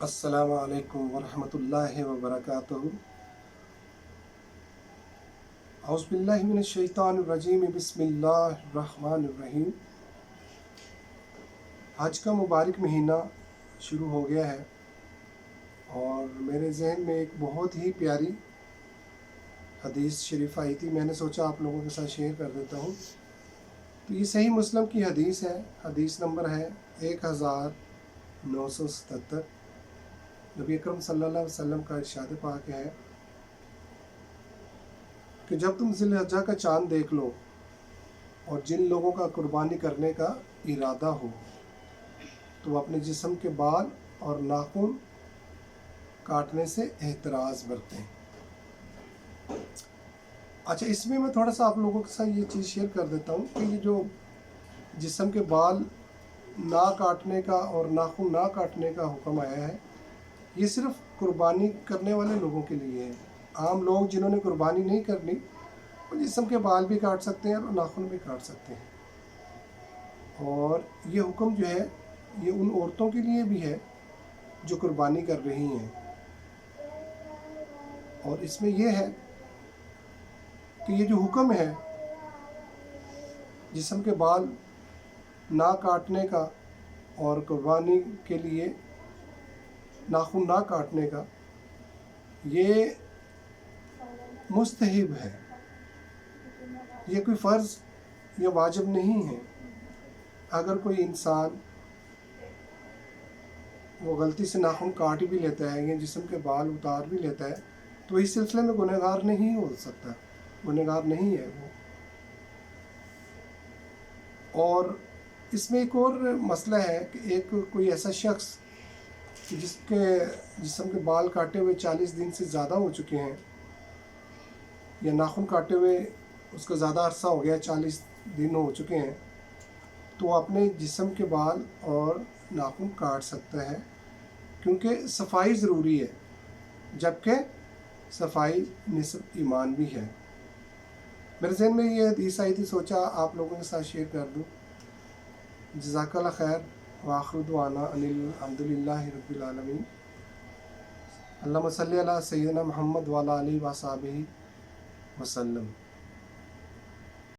अस्सलामु अलैकुम वरहमतुल्लाहि वबरकातुहू। औज़ु बिल्लाहि मिनश शैतानिर रजीम, बिस्मिल्लाहिर रहमानिर रहीम। हज का मुबारक महीना शुरू हो गया है और मेरे जहन में एक बहुत ही प्यारी हदीस शरीफ आई थी। मैंने सोचा आप लोगों के साथ शेयर कर देता हूँ। तो ये सही मुस्लिम की हदीस है। हदीस नंबर है 1977। नबी अकरम सल्लल्लाहु अलैहि वसल्लम का इरशाद पाक है कि जब तुम ज़िलहज्जा का चाँद देख लो और जिन लोगों का कुर्बानी करने का इरादा हो तो अपने जिस्म के बाल और नाखून काटने से एहतराज़ बरतें। अच्छा, इसमें मैं थोड़ा सा आप लोगों के साथ ये चीज़ शेयर कर देता हूँ कि ये जो जिस्म के बाल ना काटने का और नाखून ना काटने का हुक्म आया है, ये सिर्फ कुर्बानी करने वाले लोगों के लिए है। आम लोग जिन्होंने कुर्बानी नहीं करनी वो जिस्म के बाल भी काट सकते हैं और नाखून भी काट सकते हैं। और ये हुक्म जो है ये उन औरतों के लिए भी है जो कुर्बानी कर रही हैं। और इसमें यह है कि ये जो हुक्म है जिस्म के बाल ना काटने का और कुर्बानी के लिए नाखून ना काटने का, ये मुस्तहिब है, ये कोई फ़र्ज़ या वाजिब नहीं है। अगर कोई इंसान वो गलती से नाखून काट भी लेता है या जिस्म के बाल उतार भी लेता है तो इस सिलसिले में गुनहगार नहीं हो सकता, गुनहगार नहीं है वो। और इसमें एक और मसला है कि एक कोई ऐसा शख्स जिसके जिस्म के बाल काटे हुए 40 दिन से ज़्यादा हो चुके हैं या नाखून काटे हुए उसका ज़्यादा अरसा हो गया, 40 दिन हो चुके हैं, तो अपने जिस्म के बाल और नाखून काट सकता है क्योंकि सफाई ज़रूरी है, जबकि सफाई निस्फ़ ईमान भी है। मेरे ज़हन में ये हदीस आई थी, सोचा आप लोगों के साथ शेयर कर दूँ। जज़ाकल्लाह खैर व आखिरु दुआना अनिल हम्दुलिल्लाहि रब्बिल आलमीन। अल्लाहुम्मा सल्लि अला सय्यिदना मुहम्मद व अला आलिहि व अस्हाबिहि वसल्लम।